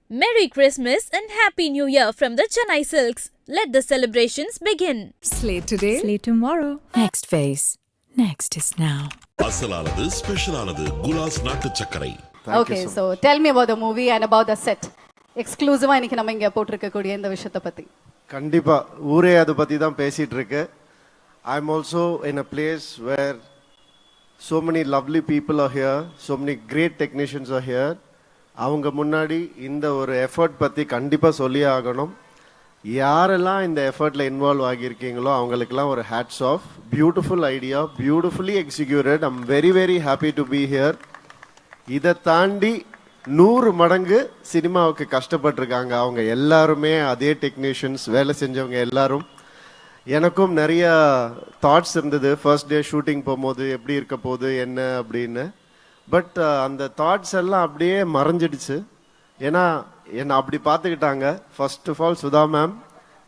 Merry Christmas and Happy New Year from the Chennai Silks. Let the celebrations begin. Slate today, slate tomorrow. Next phase. Next is now. அசலானது ஸ்பெஷலானது குலாஸ் நாட்டு சர்க்கரை. Okay, so tell me about the movie and about the set. எக்ஸ்க்ளூசிவா இன்னைக்கு நம்ம இங்க போட்டிருக்க கூடிய இந்த விஷயத்தை பத்தி. கண்டிப்பா ஊரே அதை பத்தி தான் பேசிட்டு இருக்கு. I am also in a place where so many lovely people are here, so many great technicians are here. அவங்க முன்னாடி இந்த ஒரு எஃபர்ட் பற்றி கண்டிப்பாக சொல்லி ஆகணும். யாரெல்லாம் இந்த எஃபர்ட்டில் இன்வால்வ் ஆகியிருக்கீங்களோ அவங்களுக்கெல்லாம் ஒரு hats off. Beautiful idea, beautifully executed. I'm very very happy to be here. இதை தாண்டி 100 மடங்கு சினிமாவுக்கு கஷ்டப்பட்டிருக்காங்க அவங்க எல்லாருமே, அதே டெக்னீஷியன்ஸ், வேலை செஞ்சவங்க எல்லாரும். எனக்கும் நிறைய தாட்ஸ் இருந்தது ஃபர்ஸ்ட் டே ஷூட்டிங் போகும்போது எப்படி இருக்க போகுது என்ன அப்படின்னு. பட் அந்த தாட்ஸ் எல்லாம் அப்படியே மறைஞ்சிடுச்சு. ஏன்னா என்னை அப்படி பார்த்துக்கிட்டாங்க. First of all Sudha ma'am,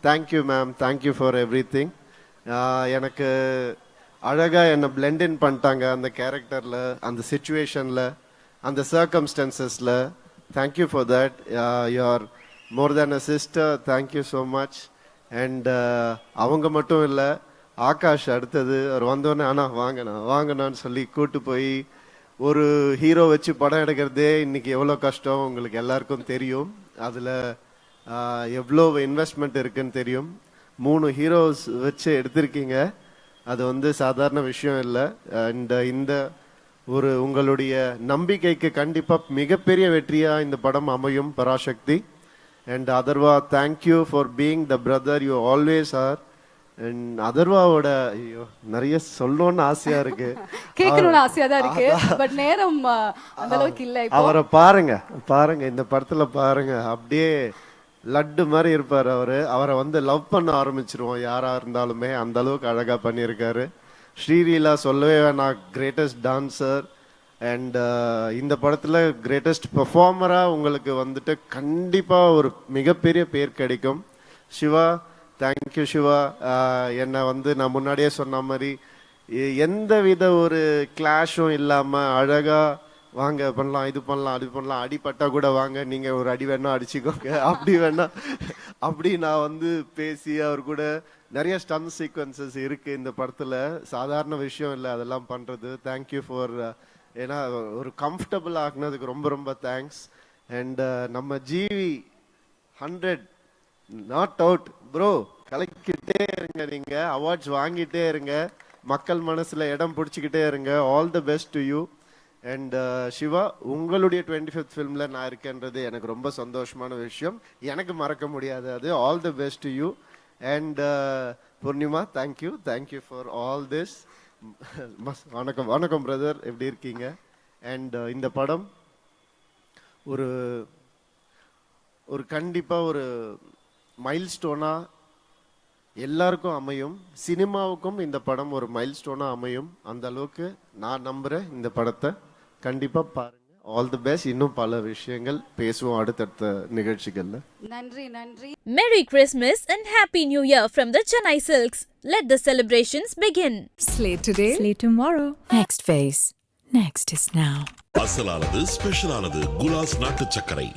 thank you ma'am, thank you for everything. எனக்கு அழகாக என்னை பிளெண்ட் இன் பண்ணிட்டாங்க அந்த கேரக்டரில், அந்த சுச்சுவேஷனில், அந்த சர்க்கம்ஸ்டன்சஸில். Thank you for that. You are more than a sister. Thank you so much. And அவங்க மட்டும் இல்லை, ஆகாஷ் அடுத்தது அவர் வந்தோடனே ஆனால் வாங்கண்ணான்னு சொல்லி கூட்டு போய் ஒரு ஹீரோ வச்சு படம் எடுக்கிறதே இன்னைக்கு எவ்வளோ கஷ்டம் உங்களுக்கு எல்லாருக்கும் தெரியும். அதில் எவ்வளோ இன்வெஸ்ட்மெண்ட் இருக்குன்னு தெரியும். 3 ஹீரோஸ் வச்சு எடுத்திருக்கீங்க, அது வந்து சாதாரண விஷயம் இல்லை. அண்ட் இந்த ஒரு உங்களுடைய நம்பிக்கைக்கு கண்டிப்பாக மிகப்பெரிய வெற்றியாக இந்த படம் அமையும் Parasakthi. And Atharva, thank you for being the brother you always are. அதர்வாவோட ஐயோ நிறைய சொல்லணும்னு ஆசையா இருக்கு, கேட்கணும்னு ஆசையா தான் இருக்கு. பட் நேரம் அந்த அளவுக்கு இல்ல. அவரை பாருங்க இந்த படத்துல பாருங்க, அப்படியே லட்டு மாதிரி இருப்பாரு அவரை வந்து லவ் பண்ண ஆரம்பிச்சிருவோம் யாரா இருந்தாலுமே, அந்த அளவுக்கு அழகா பண்ணியிருக்காரு. ஸ்ரீலீலா சொல்லவே வேணாம், கிரேட்டஸ்ட் டான்சர். அண்ட் இந்த படத்துல கிரேட்டஸ்ட் பெர்ஃபார்மரா உங்களுக்கு வந்துட்டு கண்டிப்பா ஒரு மிகப்பெரிய பேர் கிடைக்கும். சிவா, தேங்க்யூ சிவா. என்னை வந்து நான் முன்னாடியே சொன்ன மாதிரி எந்த வித ஒரு கிளாஷும் இல்லாமல் அழகாக வாங்க பண்ணலாம், இது பண்ணலாம், அது பண்ணலாம், அடிப்பட்டா கூட வாங்க, நீங்கள் ஒரு அடி வேணா அடிச்சுக்கோங்க, அப்படி நான் வந்து பேசி அவர் கூட நிறைய ஸ்டன் சீக்வன்சஸ் இருக்குது இந்த படத்தில். சாதாரண விஷயம் இல்லை அதெல்லாம் பண்ணுறது. தேங்க்யூ ஃபார், ஏன்னா ஒரு கம்ஃபர்டபுள் ஆகுனதுக்கு ரொம்ப ரொம்ப தேங்க்ஸ். அண்ட் நம்ம ஜிவி 100 நாட் அவுட் ப்ரோ, கலக்கிட்டே இருங்க, நீங்க அவார்ட்ஸ் வாங்கிட்டே இருங்க, மக்கள் மனசுல இடம் பிடிச்சிக்கிட்டே இருங்க. All the best to you. And Siva, உங்களுடைய 25th ஃபிலிம்ல நான் இருக்கேன்றது எனக்கு ரொம்ப சந்தோஷமான விஷயம், எனக்கு மறக்க முடியாது அது. All the best to you. And Poornima, thank you for all this. வணக்கம் பிரதர், எப்படி இருக்கீங்க? அண்ட் இந்த படம் ஒரு கண்டிப்பாக ஒரு மைல்ஸ்டோனா எல்லாருக்கும் அமையும். சினிமாவுக்கும் இந்த படம் ஒரு மைல்ஸ்டோனா அமையும். அந்த அளவுக்கு நான் நம்புறேன். இந்த படத்தை கண்டிப்பா பாருங்க. All the best. இன்னும் பல விஷயங்கள் பேசுவோம் அடுத்தடுத்த நிகழ்ச்சிகள்ல. நன்றி. Merry Christmas and Happy New Year from the Chennai Silks. Let the celebrations begin. Slate today, Slate tomorrow. Next phase. Next is now. அசலானது ஸ்பெஷலானது குலாஸ் நாட்டு சர்க்கரை.